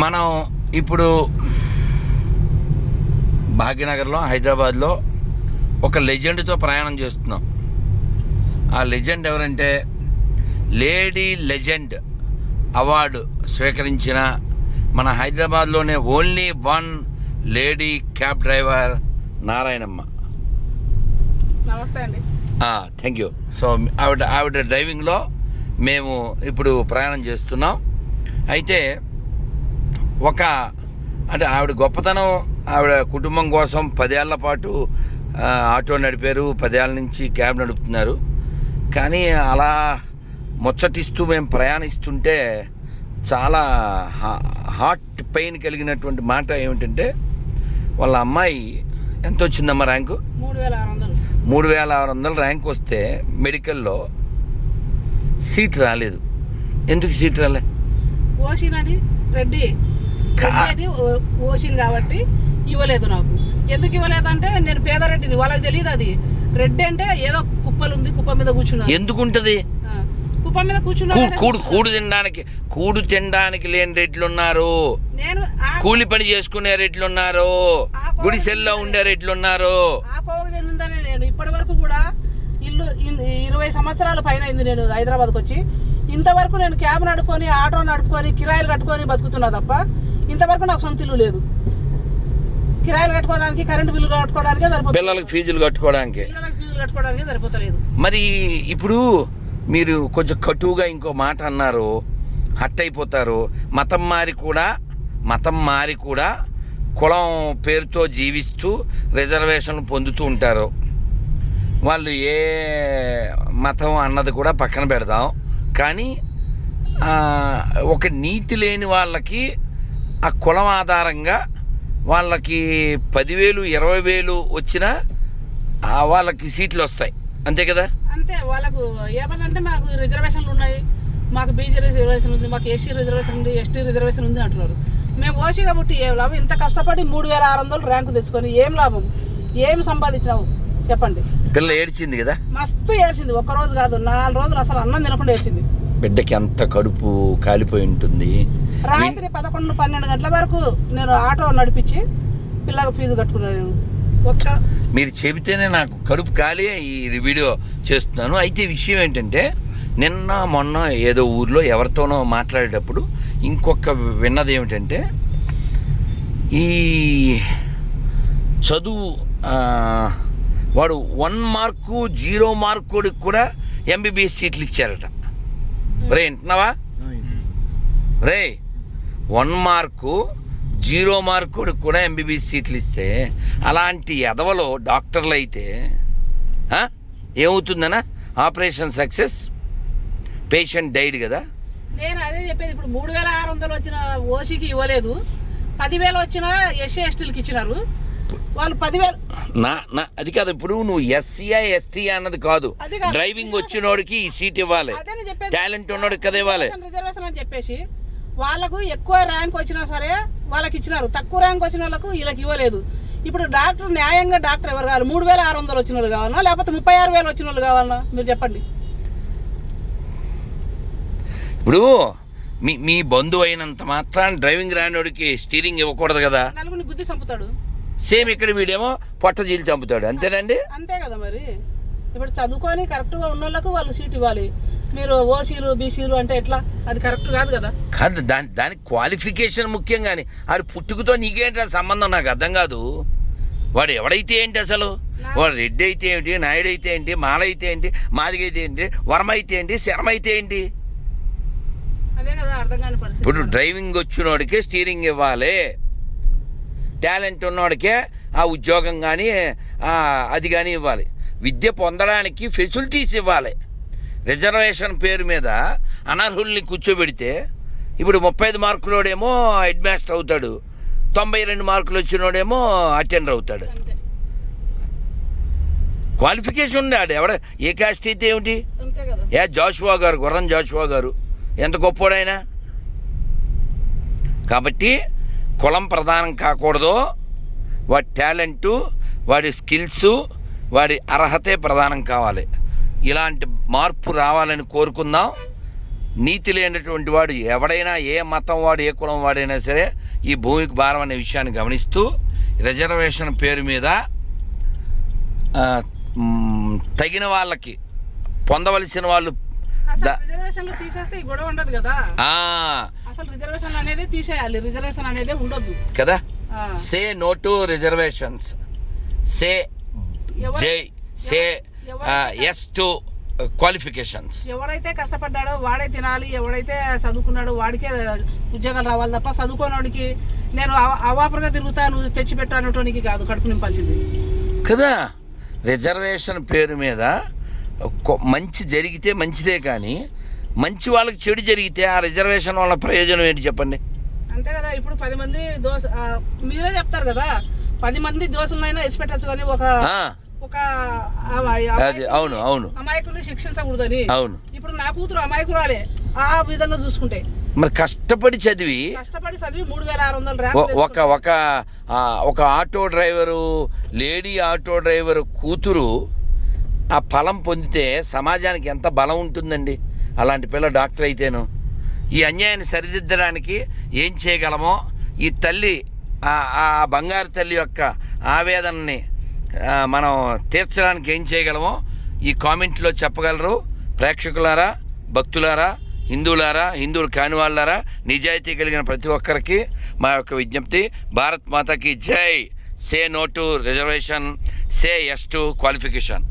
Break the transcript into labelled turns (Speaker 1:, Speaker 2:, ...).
Speaker 1: మనం ఇప్పుడు భాగ్యనగర్లో హైదరాబాద్లో ఒక లెజెండ్తో ప్రయాణం చేస్తున్నాం. ఆ లెజెండ్ ఎవరంటే లేడీ లెజెండ్ అవార్డు స్వీకరించిన మన హైదరాబాద్లోనే only one lady cab driver Narayanamma.
Speaker 2: నమస్తే అండి.
Speaker 1: Thank you. సో ఆవిడ డ్రైవింగ్లో మేము ఇప్పుడు ప్రయాణం చేస్తున్నాం. అయితే అంటే ఆవిడ గొప్పతనం, ఆవిడ కుటుంబం కోసం 10 ఏళ్ల పాటు ఆటో నడిపారు, 10 ఏళ్ళ నుంచి క్యాబ్ నడుపుతున్నారు. కానీ అలా ముచ్చటిస్తూ మేము ప్రయాణిస్తుంటే చాలా హార్ట్ పెయిన్ కలిగినటువంటి మాట ఏమిటంటే, వాళ్ళ అమ్మాయి ఎంత వచ్చిందమ్మా ర్యాంకు? 3600 ర్యాంక్ వస్తే మెడికల్లో సీట్ రాలేదు. ఎందుకు సీట్ రాలే?
Speaker 2: ఓషినండి రెడ్డి ఓషిన్ కాబట్టి ఇవ్వలేదు. నాకు ఎందుకు ఇవ్వలేదంటే నేను పేదరెడ్డిని, వాళ్ళకి తెలియదు. అది రెడ్డి అంటే ఏదో కుప్పలు ఉంది, కుప్ప మీద కూర్చున్నా.
Speaker 1: ఎందుకుంటది?
Speaker 2: కుప్ప మీద కూర్చున్నా.
Speaker 1: కూడు తినడానికి లేని రెడ్లున్నారు,
Speaker 2: నేను
Speaker 1: కూలి పని చేసుకునే రెడ్లున్నారు, గుడిసెల్లో ఉండే రెడ్లున్నారు.
Speaker 2: ఆ కోవకు చెందిందని నేను ఇప్పటి వరకు కూడా ఇల్లు 20 సంవత్సరాల పైన అయింది నేను హైదరాబాద్కి వచ్చి. ఇంతవరకు నేను క్యాబ్ నడుపుకొని, ఆటో నడుపుకొని, కిరాయిలు కట్టుకొని బతుకుతున్నా తప్ప ఇంతవరకు నాకు సొంత ఇల్లు లేదు. కిరాయిలు కట్టుకోవడానికి, కరెంటు బిల్లు కట్టుకోవడానికి సరిపోతుంది,
Speaker 1: పిల్లలకి ఫీజులు కట్టుకోవడానికి
Speaker 2: సరిపోతలేదు.
Speaker 1: మరి ఇప్పుడు మీరు కొంచెం కటువుగా ఇంకో మాట అన్నారు, హట్ అయిపోతారు. మతం మారి కూడా కులం పేరుతో జీవిస్తూ రిజర్వేషన్లు పొందుతూ ఉంటారు. వాళ్ళు ఏ మతం అన్నది కూడా పక్కన పెడదాం. కానీ ఒక నీతి లేని వాళ్ళకి ఆ కులం ఆధారంగా వాళ్ళకి 10,000 20,000 వచ్చినా వాళ్ళకి సీట్లు వస్తాయి, అంతే కదా?
Speaker 2: అంతే. వాళ్ళకు ఏమనంటే మాకు రిజర్వేషన్లు ఉన్నాయి, మాకు బీసీ రిజర్వేషన్ ఉంది, మాకు ఎస్సీ రిజర్వేషన్ ఉంది, ఎస్టీ రిజర్వేషన్ ఉంది అంటున్నారు. మేము ఓసీ కాబట్టి ఏం లాభం? ఇంత కష్టపడి 3600 ర్యాంకు తెచ్చుకొని ఏం లాభం? ఏం సంపాదించినావు చెప్పండి?
Speaker 1: పిల్ల ఏడ్చింది కదా,
Speaker 2: మస్తు ఏడ్చింది. ఒక్కరోజు కాదు, 4 రోజులు అసలు అన్నం తినకుండా ఏడ్చింది.
Speaker 1: బిడ్డకి అంత కడుపు కాలిపోయి ఉంటుంది.
Speaker 2: రాత్రి 11-12 గంటల వరకు నేను ఆటో నడిపించి పిల్లలకు ఫీజు కట్టుకున్నాను.
Speaker 1: మీరు చెబితేనే నాకు కడుపు కాలి ఈ వీడియో చేస్తున్నాను. అయితే విషయం ఏంటంటే, నిన్న మొన్న ఏదో ఊర్లో ఎవరితోనో మాట్లాడేటప్పుడు ఇంకొక విన్నది ఏమిటంటే, ఈ చదువు వాడు 1 మార్కు 0 మార్కుడికి కూడా MBBS సీట్లు ఇచ్చారట. రే వింటున్నావా రే? 1 మార్కు 0 మార్కుడికి కూడా MBBS సీట్లు ఇస్తే అలాంటి ఎదవలో డాక్టర్లు అయితే ఏమవుతుందనా? ఆపరేషన్ సక్సెస్, పేషెంట్ డైడ్ కదా.
Speaker 2: నేను అదే చెప్పేది. ఇప్పుడు 3600 వచ్చిన ఓసీకి ఇవ్వలేదు, 10,000 వచ్చిన ఎస్సీ ఎస్టీలకి ఇచ్చినారు. వాళ్ళు 10,000
Speaker 1: అది కాదు. ఇప్పుడు నువ్వు ఎస్సీఐ ఎస్టీ అన్నది కాదు, డ్రైవింగ్ వచ్చినోడికి ఈ సీట్ ఇవ్వాలి, టాలెంట్ ఉన్నోడికి కదా ఇవ్వాలి.
Speaker 2: రిజర్వేషన్ అని చెప్పేసి వాళ్ళకు ఎక్కువ ర్యాంక్ వచ్చినా సరే వాళ్ళకి ఇచ్చినారు, తక్కువ ర్యాంక్ వచ్చిన వాళ్ళకు వీళ్ళకి ఇవ్వలేదు. ఇప్పుడు డాక్టర్ న్యాయంగా డాక్టర్ ఎవరు కావాలి? 3600 వచ్చిన వాళ్ళు కావాలన్నా, లేకపోతే 36,000 వచ్చిన వాళ్ళు కావాలన్నా? మీరు చెప్పండి.
Speaker 1: ఇప్పుడు మీ బంధువు అయినంత మాత్రం డ్రైవింగ్ రానోడికి స్టీరింగ్ ఇవ్వకూడదు కదా.
Speaker 2: నలుగురిని గుద్ది చంపుతాడు.
Speaker 1: సేమ్ ఇక్కడ వీడేమో పొట్ట జీలు చంపుతాడు, అంతేనండి?
Speaker 2: అంతే కదా. మరి ఇప్పుడు చదువుకొని కరెక్ట్గా ఉన్న వాళ్ళకు వాళ్ళు సీట్ ఇవ్వాలి. మీరు ఓసీలు బీసీలు అంటే ఎట్లా? అది కరెక్ట్ కాదు కదా.
Speaker 1: కాదు, దానికి క్వాలిఫికేషన్ ముఖ్యం. కానీ ఆడు పుట్టుకతో నీకేంటి సంబంధం? నాకు అర్థం కాదు. వాడు ఎవడైతే ఏంటి అసలు? వాడు రెడ్డి అయితే ఏంటి, నాయుడు అయితే ఏంటి, మాల అయితే ఏంటి, మాదిగ అయితే ఏంటి, వర్మ అయితే ఏంటి, శర్మ అయితే ఏంటి?
Speaker 2: అదే కదా అర్థం కాని పరిస్థితి.
Speaker 1: ఇప్పుడు డ్రైవింగ్ వచ్చినోడికే స్టీరింగ్ ఇవ్వాలి, టాలెంట్ ఉన్నోడికే ఆ ఉద్యోగం కానీ అది కానీ ఇవ్వాలి, విద్య పొందడానికి ఫెసిలిటీస్ ఇవ్వాలి. రిజర్వేషన్ పేరు మీద అనర్హుల్ని కూర్చోబెడితే ఇప్పుడు 35 మార్కులోడేమో హెడ్ మాస్టర్ అవుతాడు, 92 మార్కులు వచ్చినోడేమో అటెండర్ అవుతాడు. క్వాలిఫికేషన్ ఉంది. ఆడు ఎవడ ఏ కాస్ట్ అయితే ఏమిటి? జాషువా గారు, గుర్రం జాషువా గారు ఎంత గొప్పోడైనా. కాబట్టి కులం ప్రధానం కాకూడదు, వాడి టాలెంటు, వాడి స్కిల్సు, వాడి అర్హతే ప్రధానం కావాలి. ఇలాంటి మార్పు రావాలని కోరుకుందాం. నీతి లేనటువంటి వాడు ఎవడైనా, ఏ మతం వాడు, ఏ కులం వాడైనా సరే ఈ భూమికి భారం అనే విషయాన్ని గమనిస్తూ రిజర్వేషన్ పేరు మీద తగిన వాళ్ళకి పొందవలసిన వాళ్ళు
Speaker 2: అసలు రిజర్వేషన్లు తీసేస్తే ఈ గొడవ ఉండదు కదా. అసలు రిజర్వేషన్ అనేది తీసేయాలి, రిజర్వేషన్ అనేది ఉండొద్దు
Speaker 1: కదా. Say no to reservations, say yes to qualifications.
Speaker 2: ఎవడైతే కష్టపడ్డాడో వాడే తినాలి, ఎవడైతే చదువుకున్నాడో వాడికే ఉద్యోగాలు రావాలి తప్ప చదువుకోనోడికి నేను అవాపరగా తిరుగుతా నువ్వు తెచ్చిపెట్టు అనేటోనికి కాదు కడుపు నింపాల్సింది
Speaker 1: కదా. రిజర్వేషన్ పేరు మీద మంచి జరిగితే మంచిదే, కానీ మంచి వాళ్ళకి చెడు జరిగితే ఆ రిజర్వేషన్ వల్ల ప్రయోజనం ఏంటి చెప్పండి?
Speaker 2: అంతే కదా. ఇప్పుడు 10 మంది దోశ మీరే చెప్తారు కదా, 10 మంది దోశలైనా ఇచ్చి పెట్టచ్చు కానీ ఒక
Speaker 1: అవును అవును
Speaker 2: అమాయకుల్ని శిక్షించకూడదని.
Speaker 1: అవును.
Speaker 2: ఇప్పుడు నా కూతురు అమాయకురాలే ఆ విధంగా చూసుకుంటే.
Speaker 1: మరి కష్టపడి చదివి
Speaker 2: 3600
Speaker 1: ఒక auto driver, lady auto driver కూతురు ఆ ఫలం పొందితే సమాజానికి ఎంత బలం ఉంటుందండి. అలాంటి పిల్ల డాక్టర్ అయితేను. ఈ అన్యాయాన్ని సరిదిద్దడానికి ఏం చేయగలమో, ఈ తల్లి ఆ బంగారు తల్లి యొక్క ఆవేదనని మనం తీర్చడానికి ఏం చేయగలమో ఈ కామెంట్లో చెప్పగలరు. ప్రేక్షకులారా, భక్తులారా, హిందువులు కాని వాళ్ళారా, నిజాయితీ కలిగిన ప్రతి ఒక్కరికి మా యొక్క విజ్ఞప్తి, భారత్ మాతాకి జై. Say no to reservation, say yes to qualification.